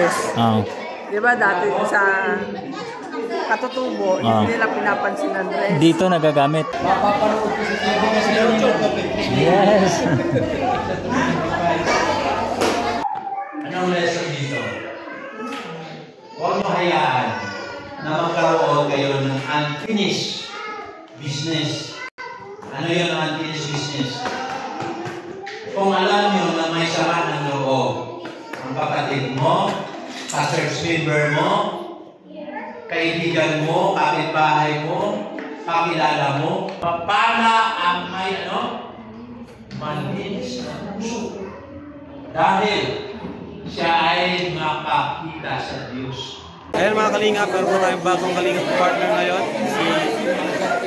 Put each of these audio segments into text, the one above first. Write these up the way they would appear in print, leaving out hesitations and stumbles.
Andres. Di ba dati sa Katutubo, hindi nila pinapansin Andres. Dito nagagamit. Yes. Anong lesson dito? Huwag mo hayaan na magkaroon kayo ng unfinished business. Ano yun ang unfinished business? Kung alam nyo na may sama ng loob, ang kapatid mo, ka-church member mo, kaibigan mo, kapitbahay mo, kakilala mo, papala ang may malinis na puso. Dahil siya ay makakita sa Diyos. Ayan mga kalingap, meron po tayong bagong kalingap partner ngayon, si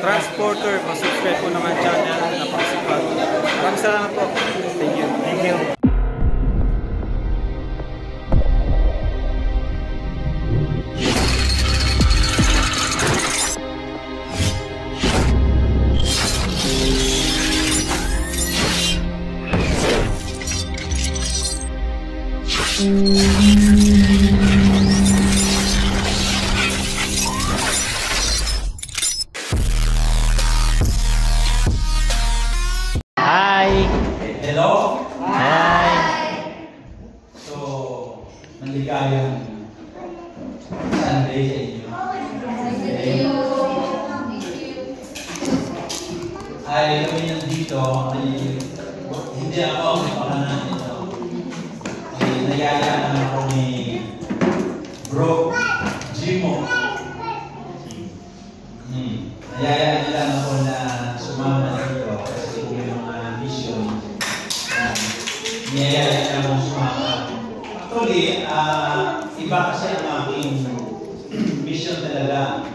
Transporter. Pasubscribe po naman channel, napakasipag. Maraming salamat po. Thank you. Thank you. Hi. Hello? Hi. So, maligayang Sunday sa inyo. Okay. Ay, kami nandito, hindi ako ang pakanan nito. Nayaya naman ako ni Bro Jimo. Nayaya nila ako na sumama dito kasi kung may mga mission. Nayaya nila ako sumama. Actually, iba kasi ang aking mission talaga.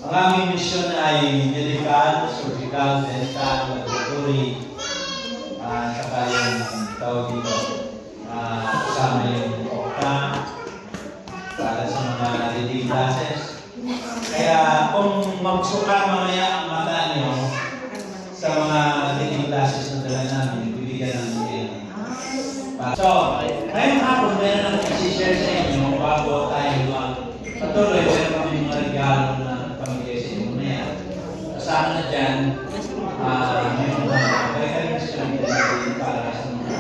Ang aming mission ay medical, surgical, dental, laboratory, saka yung tawag dito. Kasama yung OCTA para sa mga reading classes. Kaya kung magsuka mamaya ang mata nyo sa mga reading classes na dala namin, bibigyan namin kayo. So, ngayong hapon, meron natin isi-share sa inyo bago tayo patuloy. Meron kami mga regalo na pamigay sa inyo mamaya. Kasama na dyan, may mga vitamins kami para sa mga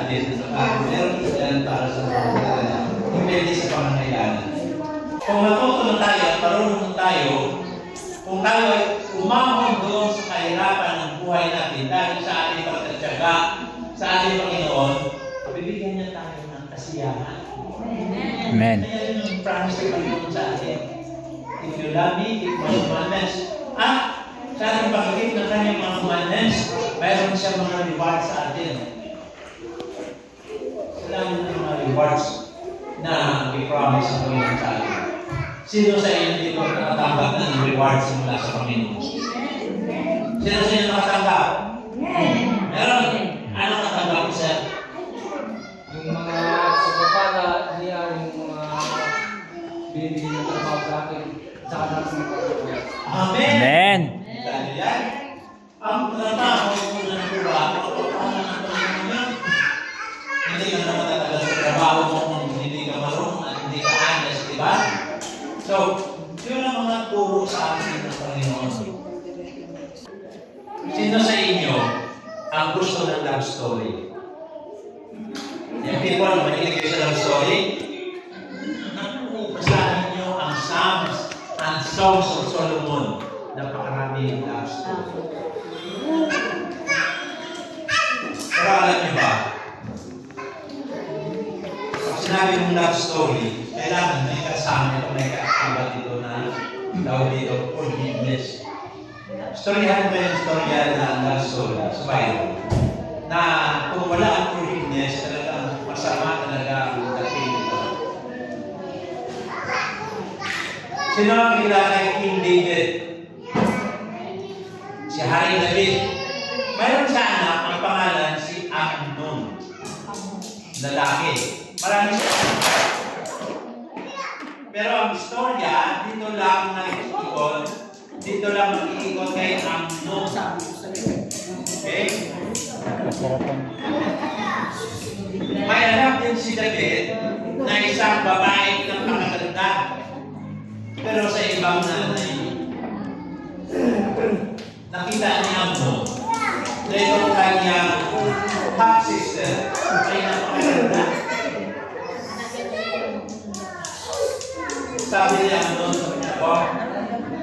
meron ilan para sa mga hindi sa pangangailangan. Kung natuto na tayo at marunong tayo, kung tayo ay umahon doon sa kahirapan ng buhay natin dahil sa ating pagtatyaga sa ating Panginoon, bibigyan niya tayo ng kasiyahan. Amen. Kaya yun yung promise ng Panginoon sa atin. If you love me, keep my commandments. Sa ating pagkakit ng kanyang mga commandments, mayroon siya mga reward sa atin. Sila yung mga rewards na i-promise ang Panginoon sa atin. Sino sa inyo dito nakatanggap ng rewards mula sa Panginoon? Sino sa inyo nakatanggap? Meron? Ano nakatanggap ko, sir? Yung mga pagpapala niya, yung mga binibigyan ng trabaho sa akin, saka natin ng pagpapala. Amen! Amen! Dahil yan, ang trabaho mo ng trabaho, pagpapala ng Panginoon yan. Hindi ka na matatagal sa trabaho mo kung hindi ka marunong at hindi ka honest, di ba? So, yun ang mga turo sa atin ng Panginoon. Sino sa inyo ang gusto ng love story? Yung people, mahilig kayo sa love story? Basahin nyo ang Psalms and Songs of Solomon. Napakarami love story. Pero alam nyo ba? Pag sinabi mong love story, kailangan may kasama ito, may kakaiba dito na tawag dito, forgiveness. Storyahan mo yung storya na love story sa Bible. Na kung wala ang forgiveness, talagang masama talaga ang dating ito. Sino ang kilala kay King David? Si Hari David. Mayroon sa anak ang pangalan si Amnon. Lalaki. Marami siya. Pero ang istorya, dito lang nakikikot. Dito lang makikikot kay Amnon. Okay? May anak din si David isang babae ng pakaganda. Pero sa ibang nanay, nakita ni Amnon na itong kanyang half-sister ay napakaganda. Sabi ni Amnon sa kanya, oh,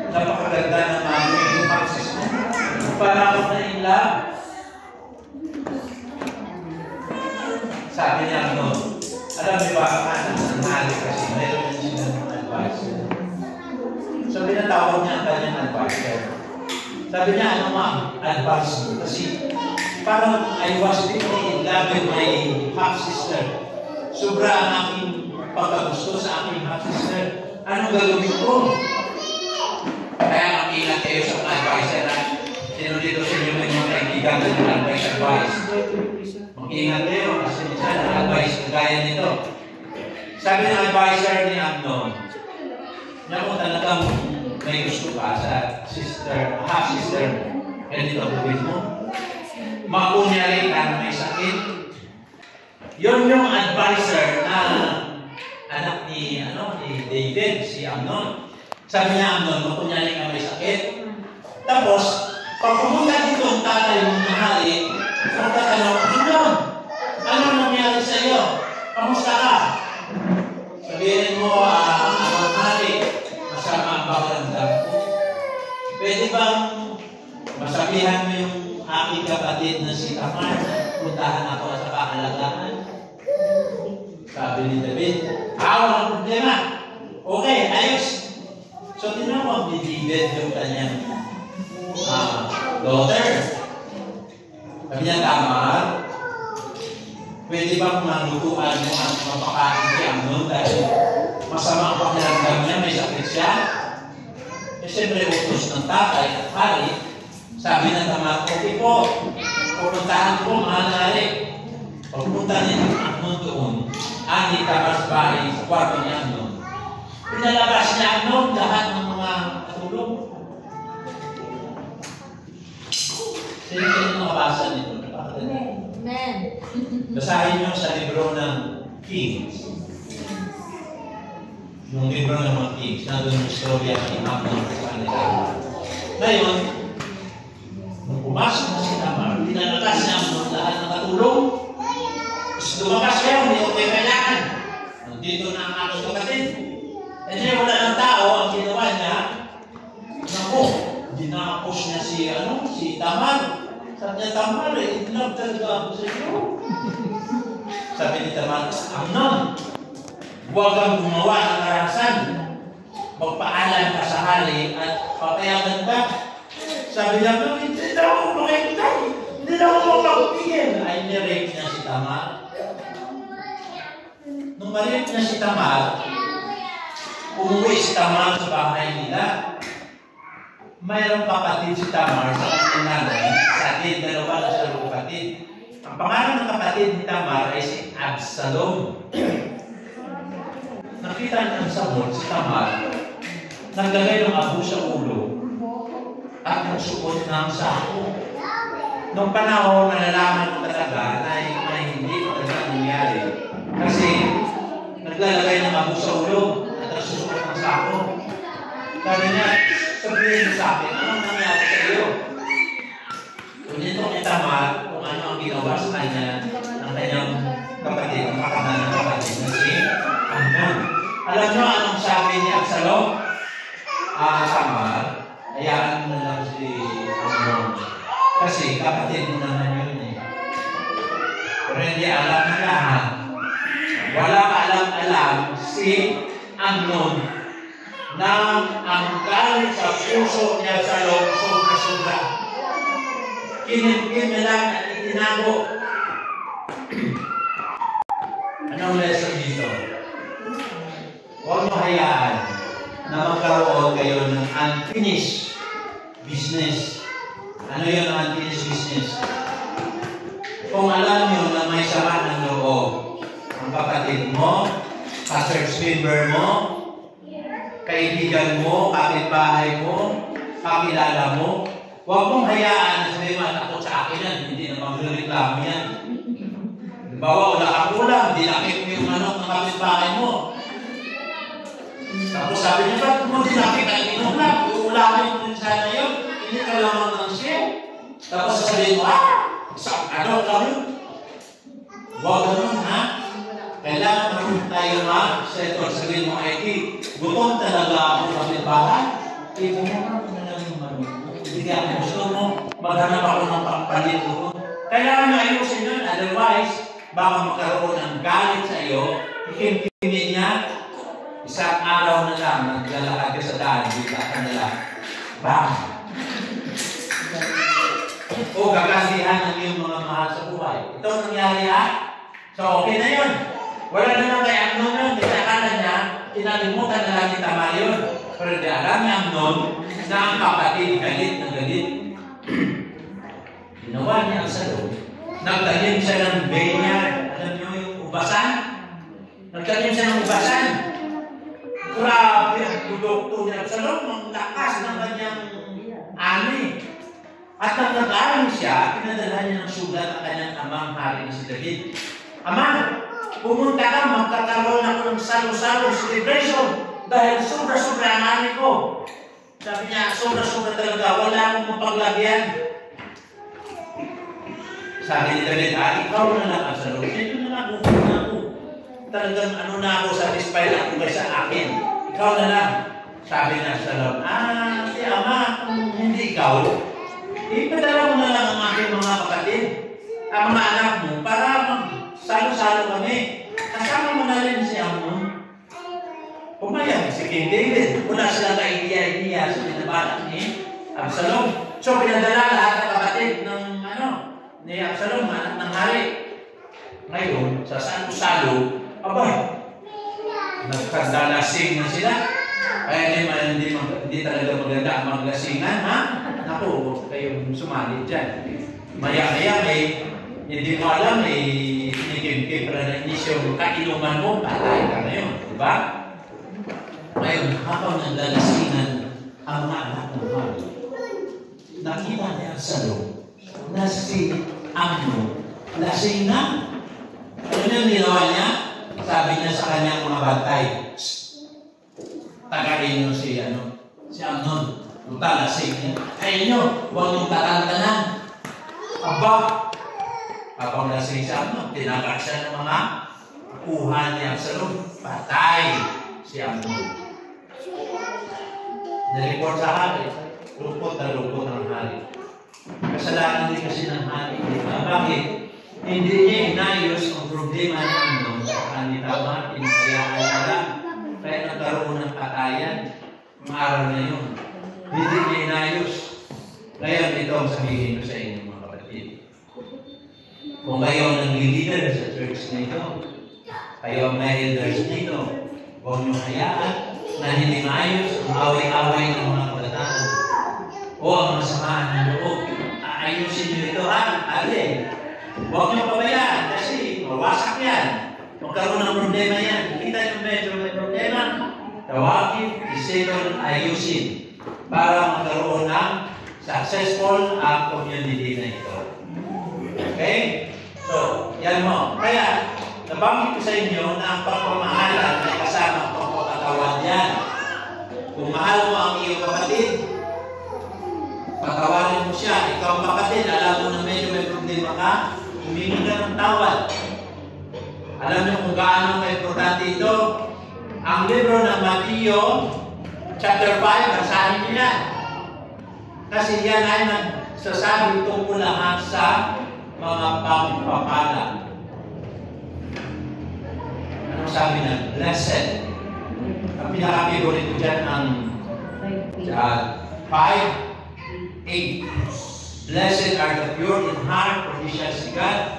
napakaganda ng aming half-sister. Para ako na in love. Sabi ni Amnon, alam niyo ba, anak ng hari kasi mayroon din sila ng advisor. So, pinatawag niya ang kanyang advisor. Sabi niya, ano ma'am, advisor. Kasi parang I was deeply in love with my half-sister. Sobra ang aking pagkagusto sa aking half-sister. Anong gagawin ko? Kaya mag-ingat kayo sa mga advisor na sino dito sa inyo may mga kaibigan na yung advice. Mag-ingat kayo kasi minsan ang advice na gaya nito. Sabi ng advisor ni Amnon, na kung talagang may gusto ka sa sister, half-sister, ganito ang gawin mo. Makunyari ka na may sakit. Yun yung advisor na anak ni David, si Amnon. Sabi niya, Amnon, makunyari ka may sakit. Tapos, pag pumunta dito ang tatay mong mahali, magtatanong, Amnon, ano nangyari sa iyo? Kamusta ka? Sabihin mo, mahali, masama ang pakiramdam ko. Pwede bang masabihan mo yung aking kapatid na si Tamar, puntahan ako sa kaalagaan? Sabi ni David, walang problema. Okay, ayos. So, tinawag ni David yung kanyang daughter. Sabi niya, Tamar, pwede bang malutuan mo at mapakain si Amnon dahil masama ang pakiramdam niya, may sakit siya? Eh, siyempre, utos ng tatay at hari. Sabi ng Tamar, okay po, pupuntahan ko, mahal na rin. Pagpunta niya ng Amnon doon, ani Tamar sa bahay, sa kwarto ni Amnon. Pinalabas niya Amnon lahat ng mga katulong. Sino nakabasa nito? Amen. Basahin niyo sa libro ng Kings. Yung libro ng mga Kings, nandun yung istorya ni Amnon sa kanila. Ngayon, nung pumasok na si Tamar, pinalabas niya Amnon lahat ng katulong. Tapos lumabas siya, hindi ko kayo kailangan. Nandito na ang aking kapatid. E di wala ng tao, ang ginawa niya, naku, dinakapos niya si Tamar. Sabi niya, Tamar, in love talaga ako sa iyo. Sabi ni Tamar, Amnon, huwag kang gumawa ng karahasan. Magpaalam ka sa hari at papayagan ka. Sabi niya, hindi na ako makikitay. Hindi na ako makapigil. Ay, nirape niya si Tamar. Nung ma-rape niya si Tamar, umuwi si Tamar sa bahay nila. Mayroong kapatid si Tamar sa kanyang nanay. Sa atin, dalawa na siya kapatid. Ang pangalan ng kapatid ni Tamar ay si Absalom. Nakita niya sa mall si Tamar, naglagay ng abo sa ulo at nagsuot ng sako. Noong panahon, nalalaman ko talaga na hindi talaga nangyari. Kasi naglalagay ng abo sa ulo at nagsusuot ng sako. Sabi niya, sabihin mo sa akin, anong nangyari sa iyo? Kunito ni Tamar kung ano ang ginawa sa kanya ng kanyang kapatid, ang pakamanan ng kapatid na si Amnon. Alam niyo anong sabi ni Absalom? Tamar, hayaan mo na lang si Amnon. Kasi kapatid mo naman yun eh. Pero hindi alam na lahat. Wala ka alam-alam si Amnon na ang galit sa puso niya sa loob sobra-sobra. Kinimkim na lang at itinago. Anong lesson dito? Huwag mo hayaan na magkaroon kayo ng unfinished business. Ano yun ang unfinished business? Kung alam nyo na may sama ng loob, ang kapatid mo, ka-church member mo, kaibigan mo, kapitbahay mo, kakilala mo, huwag mong hayaan na sabihin mo, takot sa akin yan, hindi na magreklamo yan. Bawa, wala kang ulam, hindi nakip mo yung manok ng kapitbahay mo. Tapos sabi niya, ba't mo din nakikainom lang? Uulamin mo din sana yun. Hindi ka lamang ng siya. Tapos sasabihin mo, ano ka yun? Huwag ganun, ha? Kailangan naman tayo settle. Sabihin mo, Eki, gutom talaga ako sa bahay. Bumura ko na lang yung manok. Hindi ako gusto mo, maghanap ako ng pampalit doon. Kailangan na ayusin yun. Otherwise, baka magkaroon ng galit sa iyo, ikimkimin niya, isang araw na lang, naglalakad ka sa daan, bigla ka na lang. Bang! O gagandihan ng iyong mga mahal sa buhay. Ito ang nangyari, ha? So, okay na yun. Wala naman kay Amnon yun. Akala niya, kinalimutan na lang ni Tamar yun. Pero di alam ni Amnon na ang kapatid galit na galit. Ginawa niya ang salong. Nagtanim siya ng vineyard. Alam niyo yung ubasan? Nagtanim siya ng ubasan. Grabe ang produkto niya sa loob ng lakas ng kanyang ani. At nang nag-aaral siya, pinadala niya ng sulat ang kanyang amang hari na si David. Ama, pumunta ka, magkakaroon ako ng salo-salo celebration dahil sobra-sobra ang ani ko. Sabi niya, sobra-sobra talaga, wala akong mapaglagyan. Sabi ni David, ikaw na lang ang salo. Ito na lang, okay na ako. Talagang ano na ako, satisfied ako kaysa akin. Ikaw na lang. Sabi na sa loob, si Ama, hindi ikaw. Ipadala mo na lang ang aking mga kapatid, ang mga anak mo, para magsalo-salo kami. Kasama mo na rin si Amnon. Pumayag si King David. Wala silang ka-idea-idea sa pinabalak ni Absalom. So, pinadala lahat ng kapatid ng ni Absalom, anak ng hari. Ngayon, sa salo-salo, nagkadalasing na sila. Kaya hindi talaga maganda ang maglasingan, ha? Naku, huwag kayong sumali dyan. Maya-maya, hindi mo alam, kinikimkim para na inisyo kainuman mo, patay ka na yun, diba? Ngayon, habang nagdalasingan ang mga anak ng hari, nakita niya sa loob na si Amnon lasing na. Ano yung ginawa niya? Sabi niya sa kanyang mga bantay, tagarin niyo si Amnon. Lasing niya. Ayun niyo, huwag niyong tatantanan. Aba, habang lasing si Amnon, tinakat siya ng mga kuha niya sa loob. Patay si Amnon. Nalipot sa hari. Lupot na lupot ng hari. Kasalanan din kasi ng hari. Bakit? Hindi niya inayos ang problema ng Amnon sa kanitama, pinagayaan na lang. Kaya nagkaroon ng patayan. Ang araw na yun. Hindi niya inayos. Kaya ito ang sabihin ko sa inyo mga kapatid. Kung kayo ang nag-leader sa church nito, kayo ang elders dito, huwag niyo hayaan na hindi maayos ang away-away ng mga kabataan o ang masamaan ng loob. Ayusin niyo ito, alin. Huwag niyo pabayaan kasi mawasak yan. Magkaroon ng problema yan. Kita niyo medyo may problema. Tawagin, isettle, ayusin para magkaroon ng successful community na ito. Okay? So, yan mo. Kaya, nabanggit ko sa inyo na ang pagpamahalan ay kasama ang pagpapatawad yan. Kung mahal mo ang iyong kapatid, patawarin mo siya. Ikaw kapatid, alam mo na medyo may problema ka, humingi ka ng tawad. Alam niyo kung gaano ka-importante ito? Ang libro ng Mateo, chapter 5, basahin niyo yan. Kasi yan ay nagsasabi tungkol lahat sa mga pagpapala. Ano sabi na? Blessed. Ang pinaka-favorite ko dyan ang 5, 8. Blessed are the pure in heart, for they shall see God.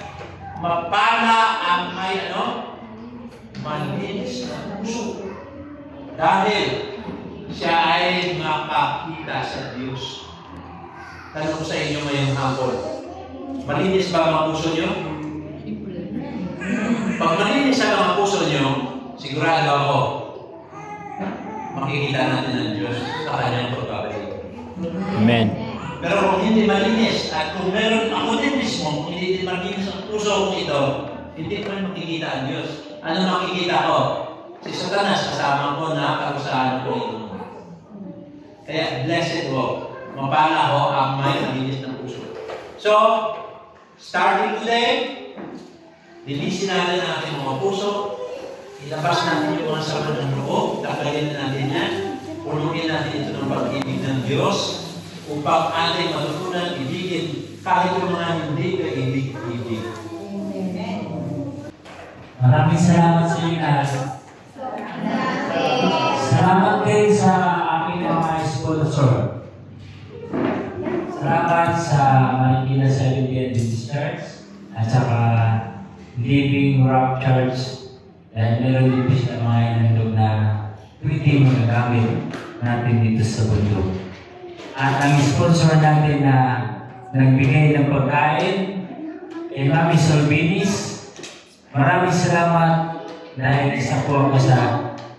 Mapala ang may malinis na puso. Dahil siya ay makakita sa Diyos. Tanong sa inyo ngayong hapon, malinis ba ang puso nyo? Pag malinis ang mga puso nyo, sigurado ako, makikita natin ang Diyos sa kanyang pagbabalik. Amen. Pero kung hindi malinis, at kung meron ako din mismo, kung hindi malinis ang puso kong ito, hindi ko rin makikita ang Diyos. Ano makikita ko? Si Satanas kasama ko na karusahan ko ito. Kaya blessed ho. Mapala ho ang may malinis ng puso. So, starting today, linisin natin ang ating mga puso. Ilabas natin yung mga sama ng loob. Takayin na natin yan. Punuin natin ito ng pag-ibig ng Diyos upang ating matutunan ibigin kahit yung mga hindi ka-ibig. Maraming salamat sa inyo lahat. Salamat din sa aking mga sponsor. Salamat sa Marikina Seventh-day Adventist Church at saka Living Rock Church dahil meron din po siya mga inandog na pwede magagamit natin dito sa bundok. At ang sponsor natin na nagbigay ng pagkain kay Mami Solbinis, maraming salamat dahil isa po ako sa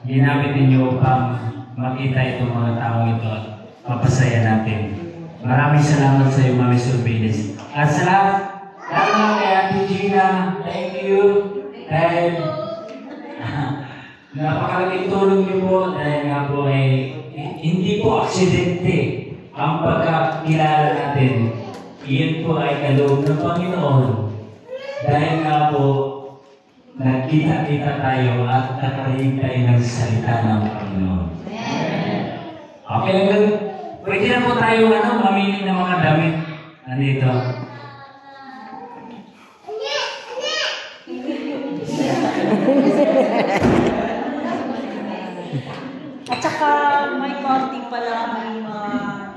ginamit ninyo upang makita itong mga taong ito at mapasaya natin. Maraming salamat sa iyo, Mami Solbinis. At salamat lalo na kay Ate Gina, thank you. Dahil napakalaking tulong niyo po dahil nga po hindi po aksidente ang pagkakilala natin. Iyan po ay kaloob ng Panginoon. Dahil nga po nagkita-kita tayo at nakarinig tayo ng salita ng Panginoon. Okay lang. Pwede na po tayo mamili ng mga damit. Nandito. At saka may konting pala may mga,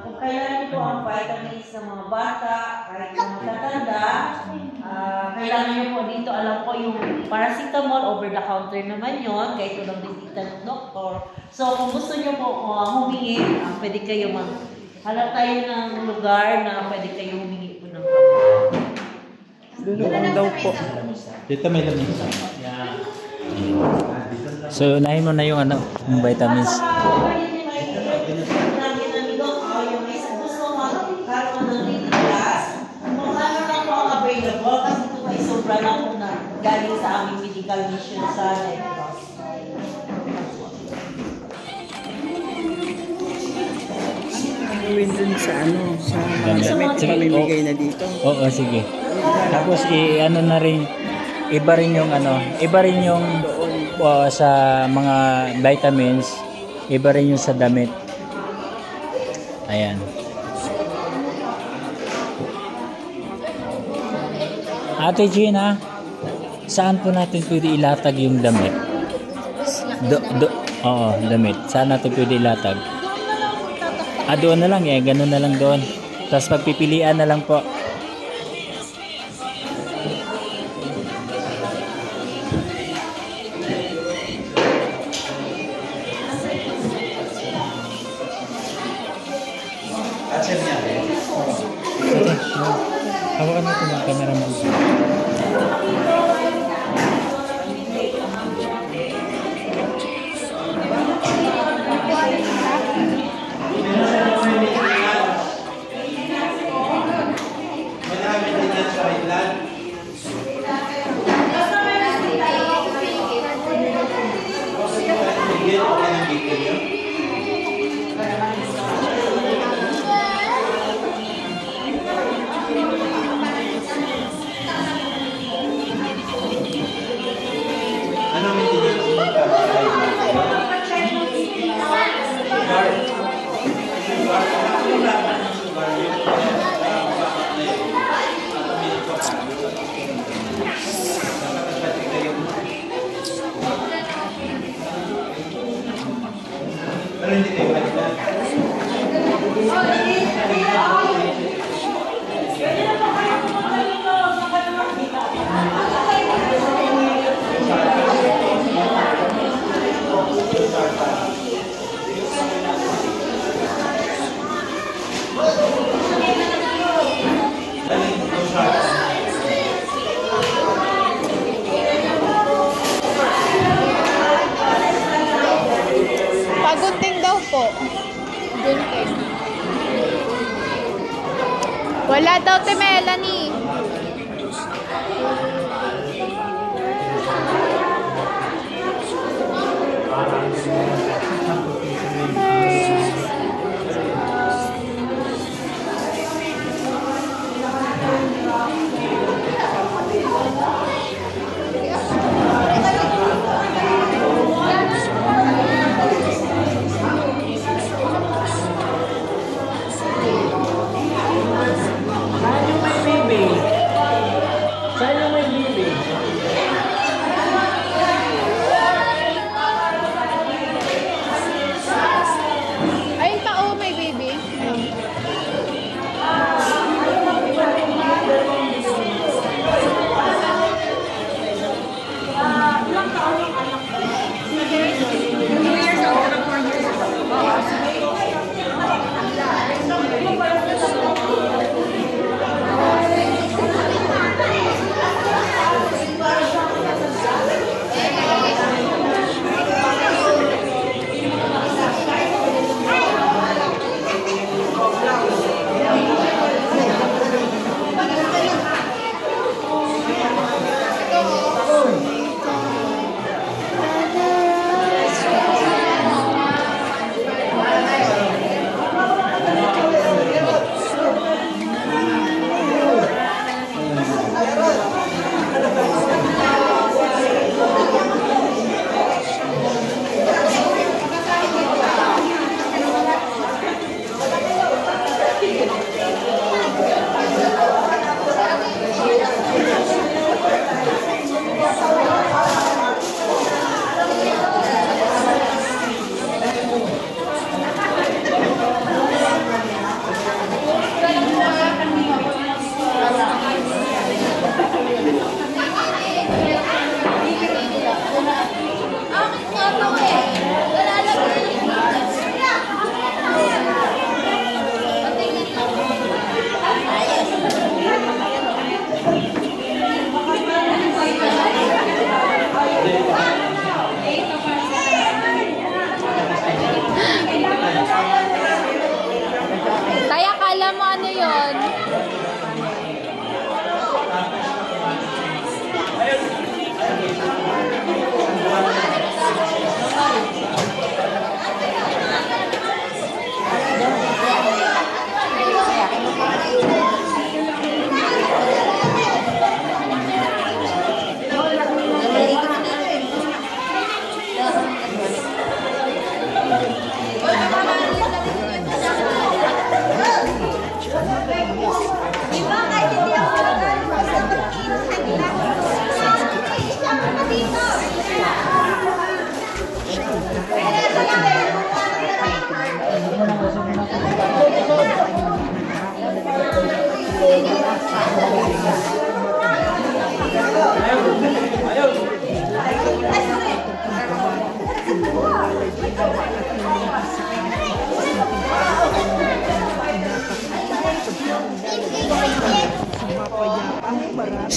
kung kailangan ito ang vitamins ng mga bata, kahit mga matatanda, kailangan nyo po dito, alam ko yung paracetamol, over the counter naman yon, kaya ito lang bisita ng doktor. So kung gusto nyo po humingi, pwede kayo halap tayo ng lugar na pwede kayo humingi po ng Luluang daw po. Dito may lamisa. So, unahin mo na yung yung vitamins. Galing sa aming medical mission sa Red Cross. Gawin dun sa sa Damit. damit Sige, pamimigay na dito. Oo, sige. Tapos na rin, iba rin yung sa mga vitamins, iba rin yung sa damit. Ayan. Ate Gina, saan po natin pwede ilatag yung damit? Oo, damit. Saan natin pwede ilatag? Doon na lang ganun na lang doon. Tapos pagpipilian na lang po. Hawakan natin yung camera mo. Pagunting daw po. Gunting. Wala daw ti Melanie.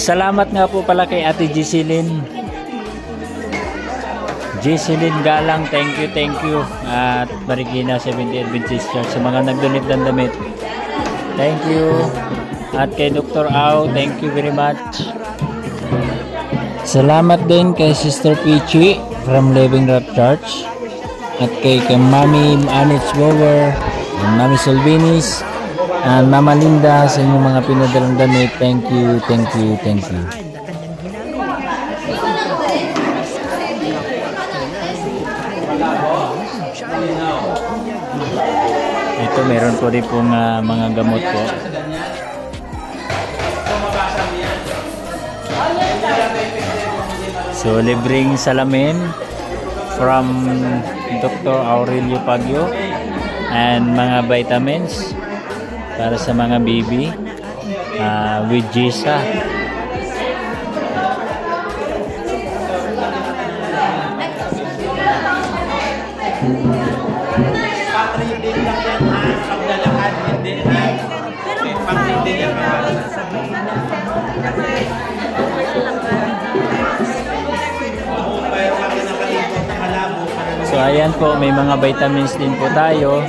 Salamat nga po pala kay Ate Giseline. Giseline Galang, thank you. At Marikina 70 Adventist Church sa mga nag-donate ng damit. Thank you. At kay Dr. Au, thank you very much. Salamat din kay Sister Pichi from Living Rock Church. At kay Mami Anich Bower, Mami Solvinis, and Mama Linda sa inyong mga pinadalang damit. Thank you. Ito meron po rin pong mga gamot po. So libreng salamin from Dr. Aurelio Pagyo and mga vitamins para sa mga baby with Jisa. So ayan po, may mga vitamins din po tayo.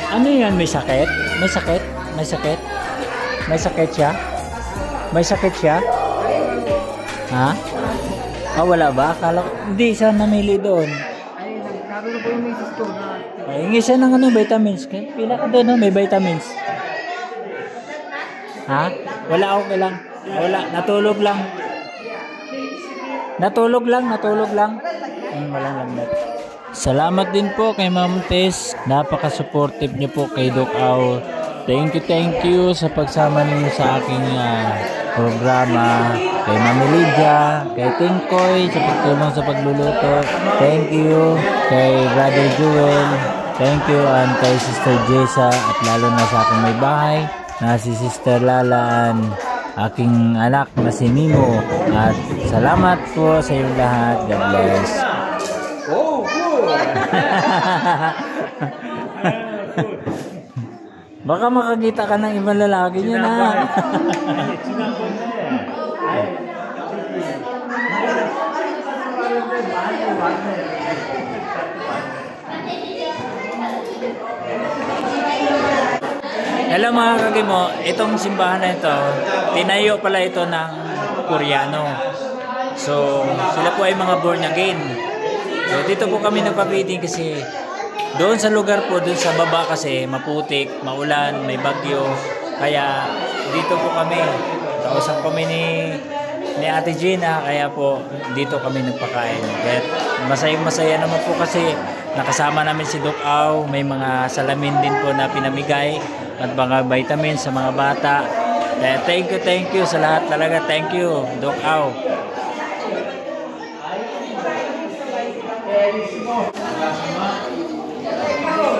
Ano yan? May sakit? May sakit? May sakit? May sakit siya? May sakit siya? Ha? Ah, wala ba? Akala ko, hindi siya namili doon. Ay, nagkaroon na po yung misis ko na. Ay, hingi siya ng vitamins. Pila ka doon, no? May vitamins. Ha? Wala, okay lang. Wala, natulog lang. Natulog lang. Walang lagnat. Salamat din po kay Ma'am Tess. Napaka-supportive niyo po kay Doc Au. Thank you sa pagsama niyo sa aking programa. Kay Mami Lydia, kay Tingkoy sa pagtulong sa pagluluto. Thank you kay Brother Jewel. Thank you and kay Sister Jessa at lalo na sa aking may bahay na si Sister Lalaan, aking anak na si Mimo. At salamat po sa inyong lahat. God bless. Oh, good! Baka makakita ka ng ibang lalaki niya na. Hello mga kagimo, itong simbahan na ito, tinayo pala ito ng Koreano. So, sila po ay mga born again. So, dito po kami nagpa-feeding kasi doon sa lugar po, doon sa baba kasi maputik, maulan, may bagyo. Kaya dito po kami, kausap kami ni Ate Gina, kaya po dito kami nagpakain. Kaya masaya naman po kasi nakasama namin si Doc Au, may mga salamin din po na pinamigay at mga vitamins sa mga bata. Kaya thank you sa lahat talaga. Thank you, Doc Au.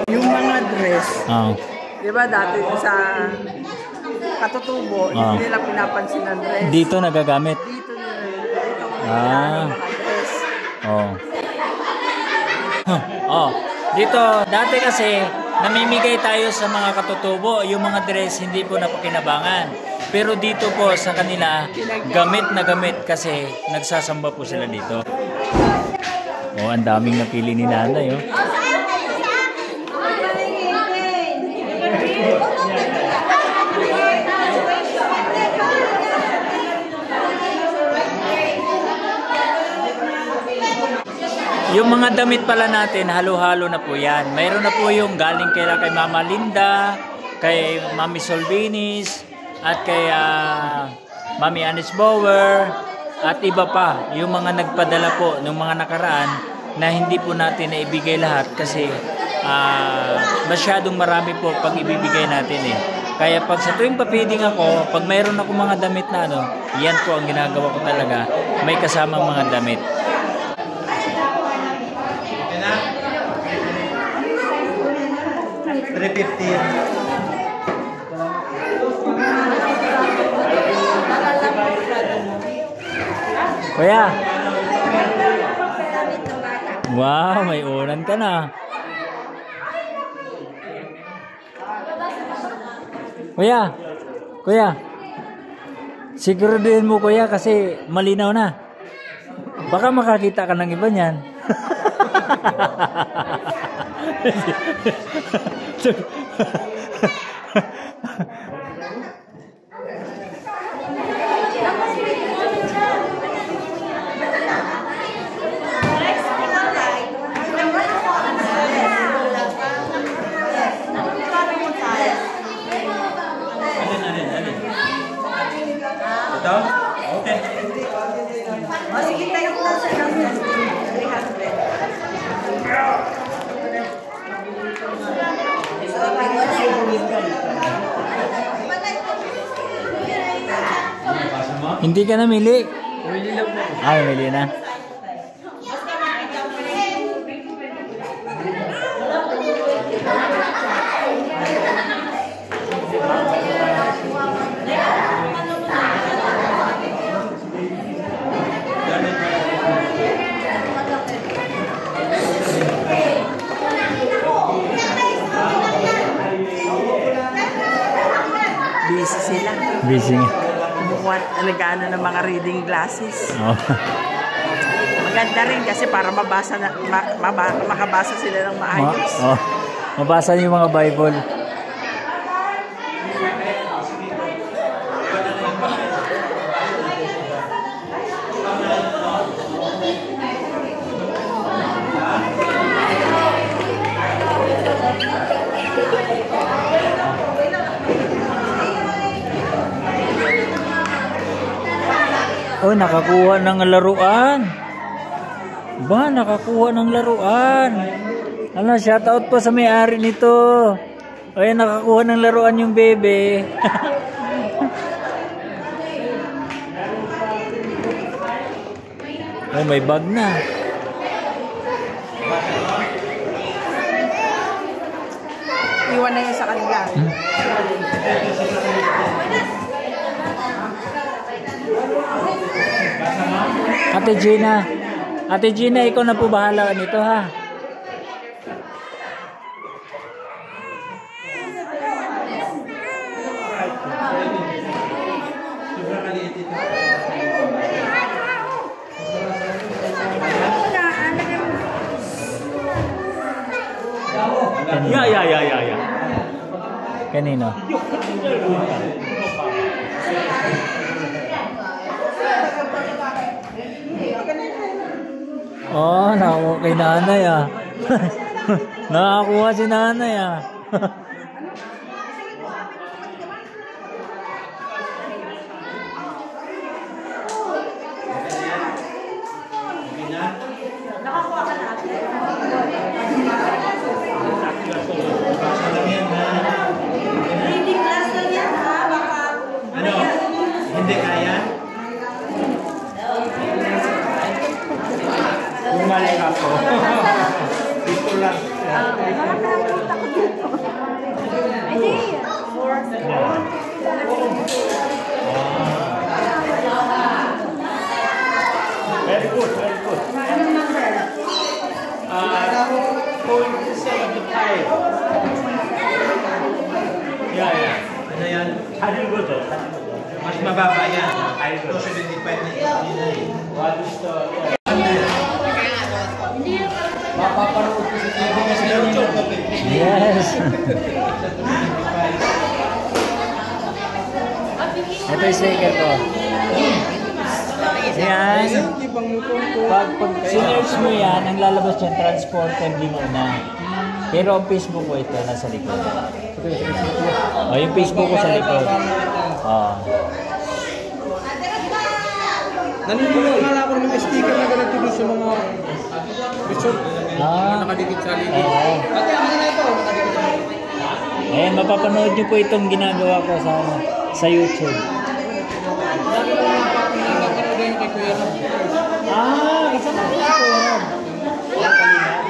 Yung mga dress, Oh. di ba dati sa Katutubo, hindi nila pinapansin ang dress. Dito nagagamit. Dito Ah. mga dress. Oh. Oh, dito, dati kasi, namimigay tayo sa mga katutubo, yung mga dress hindi po napakinabangan. Pero dito po sa kanila, gamit na gamit kasi nagsasamba po sila dito. Oh, ang daming napili ni nanay, oh. Yung mga damit pala natin, halo-halo na po yan. Mayroon na po yung galing kay Mama Linda, kay Mami Solvinis, at kay Mami Anis Bower, at iba pa. Yung mga nagpadala po ng mga nakaraan na hindi po natin naibigay lahat kasi masyadong marami po pag ibibigay natin eh. Kaya pag sa tuwing papiding ako, pag mayroon ako mga damit na ano, yan po ang ginagawa ko talaga. May kasamang mga damit. Kuya. Wow, may unan ka na. Kuya. Kuya. Siguraduhin mo kuya kasi malinaw na. Baka makakita ka ng iba niyan. Ito? Okay. O, sige tayo po sa 300. Hindi ka namili. Namili lang po. Namili na. Busy sila. Busy nga. Nag-ano ng mga reading glasses. Oh. Maganda rin kasi para makabasa sila ng maayos. Mabasa niyo yung mga Bible. Oh, nakakuha ng laruan. Ba, nakakuha ng laruan. Ano, shoutout po sa may-ari nito. Ay, nakakuha ng laruan yung bebe. Oh, may bag na. Iwan na yun sa kanila. Ate Gina, ikaw na po bahala nito ha. Ya. Kanino? Oh, nakakuha kay nanay ah. Nakakuha si nanay ah. Nakakuha ka na. Reading class lang yan ha. Baka... Ano? Hindi kaya? Bumalik ako. Dito lang. Nakakapunta ko dito. Hindi. Very good, very good. Anong number? 275 na kanina eh. Mapapanood ko sa TV kasi Yes. Ito yung sticker ko. Yan. Pag sinerge mo yan, ang lalabas yan, transported din muna. Pero ang Facebook ko ito, nasa likod. O, yung Facebook ko sa likod. O. Naniniwala ako ng sticker na ganito doon sa mga resort. Nakadikit sa ligo. Pati ako na ito, nakadikit sa ligo. Ayan, mapapanood nyo po itong ginagawa ko sa YouTube. Lagi ko lang napapanood yung kay Kuya Rob. Isa na rin ako.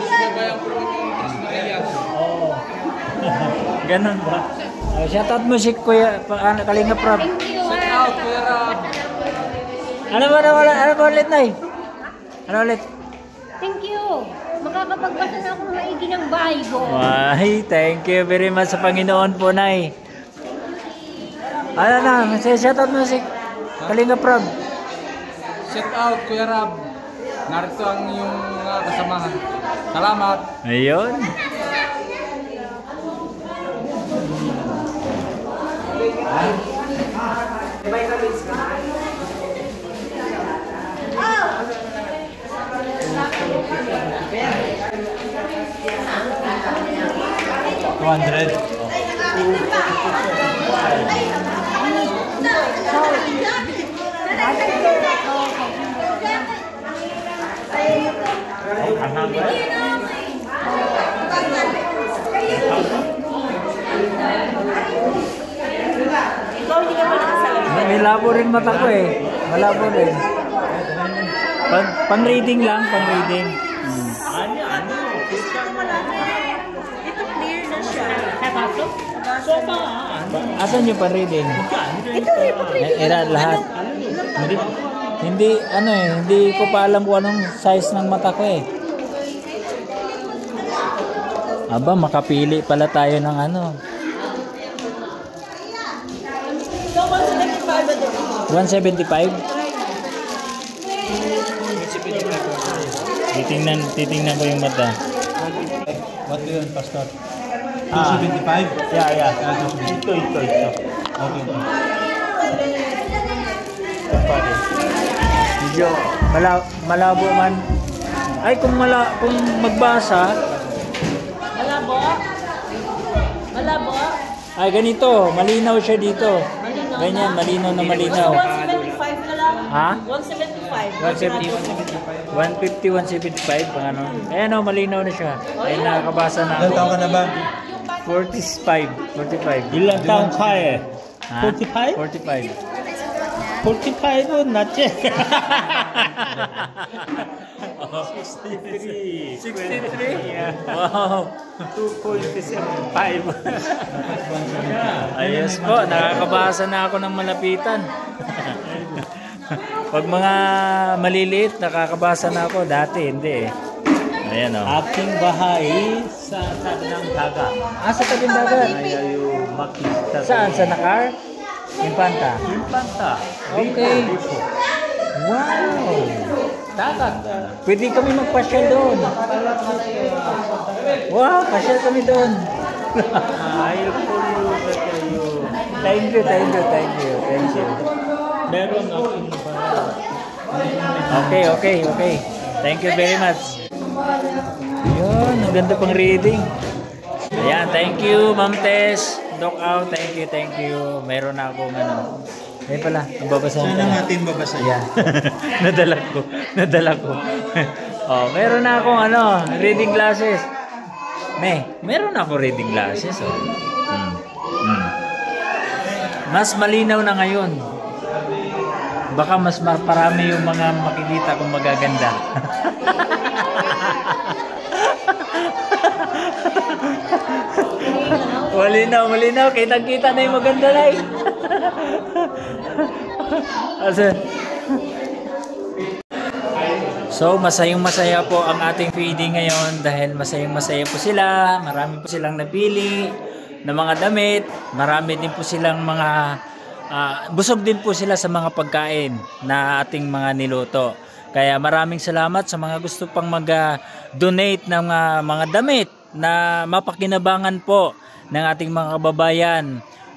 Sinabayan ko rin yung Chris Maria. Oo. Ganun ba? Shoutout mo si Kuya Kalinga Prab. Shout out Kuya Rob. Ano ba ulit, Nay? Ano ulit? Thank you. Makakapagbasa na ako ng maigi ng Bible. Why, thank you very much sa Panginoon po, Nay. Ano na, shoutout mo si Kalinga Prab. Shout out Kuya Rob. Narito ang iyong kasamahan. Salamat. Ayun. May labo rin mata ko eh. Malabo rin. Pang-reading lang, pang-reading. Ito clear na siya. Asan yung pang-reading? Ito rin. Lahat. Hindi ko pa alam kung anong size ng mata ko eh. Aba, makapili pala tayo ng ano. 175? Titingnan ko yung mata. What do you want, Pastor? 275? Yeah. Ito. Okay. Medyo malabo man. Ay, kung magbasa. Malabo? Ay, ganito. Malinaw siya dito. Ganyan, malinaw na malinaw. 175 na lang. Ha? 175. 150, 175, pang ano. Ayan o, malinaw na siya. Ay, nakakabasa na Ilan ako. taon ka na ba? 45. Ilang taon ka eh? 45? 45? 45. 45 natche. 63. Wow. 2.75. Ayos po, nakakabasa na ako ng malapitan. Pag mga maliliit, nakakabasa na ako. Dati, hindi eh. Ayan o. Aking bahay sa tabi ng dagat. Sa tabing dagat. Ayaw makita. Saan? Sa Nakar? Infanta? Infanta. Okay. Wow. Dagat. Pwede kami magpasyal doon. Wow, pasyal kami doon. I'll follow kayo. Thank you. Meron akong bahay. Okay. Thank you very much. Yun, ang ganda pang reading. Ayan, thank you, Ma'am Tess. Doc out, thank you. Meron na ako ano. Ayun pala, ang babasahin Saan ko. ang ating babasahin? Ayan. Nadala ko. Meron na akong reading glasses. Meron na akong reading glasses. Mas malinaw na ngayon. Baka mas parami yung mga makikita kong magaganda. Malinaw. Kitang-kita na yung maganda na eh. So, masayang-masaya po ang ating feeding ngayon dahil masayang-masaya po sila. Marami po silang napili na mga damit. Marami din po silang mga busog din po sila sa mga pagkain na ating mga niluto. Kaya maraming salamat sa mga gusto pang mag-donate ng mga damit na mapakinabangan po ng ating mga kababayan.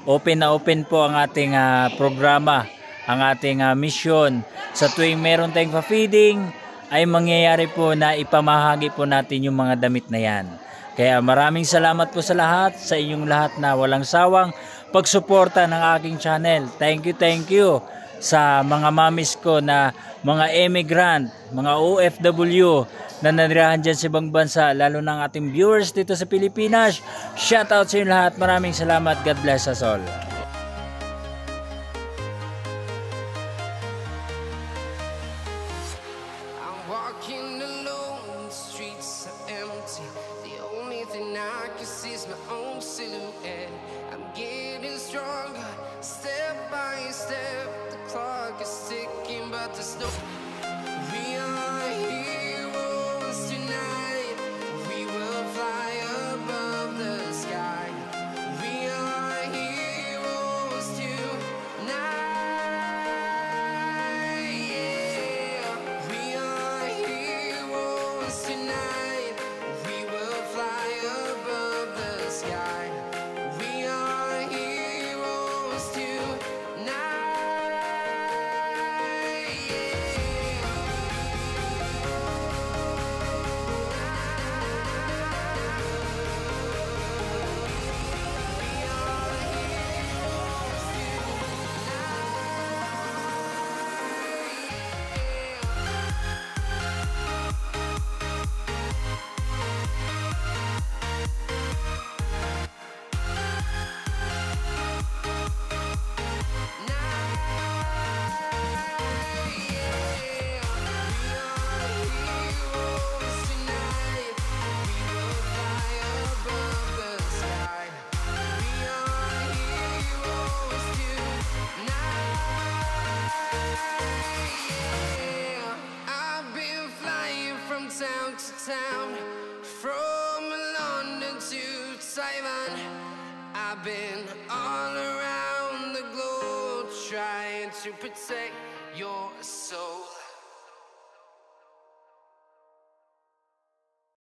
Open na open po ang ating programa, ang ating mission. Sa tuwing meron tayong pa-feeding, ay mangyayari po na ipamahagi po natin yung mga damit na yan. Kaya maraming salamat po sa lahat, sa inyong lahat na walang sawang pagsuporta ng aking channel. Thank you sa mga mamis ko na mga immigrant, mga OFW na nanirahan dyan sa ibang bansa, lalo ng ating viewers dito sa Pilipinas. Shout out sa inyo lahat. Maraming salamat. God bless us all. Walking alone, the streets are empty. The only thing I can see is my own silhouette. I'm getting stronger, step by step. The clock is ticking, but there's no. We are heroes tonight. We will fly above the sky. We are heroes tonight. Yeah. We are heroes tonight. We will fly above the sky. We are heroes tonight. Town to town, from London to Taiwan. I've been all around the globe trying to protect your soul.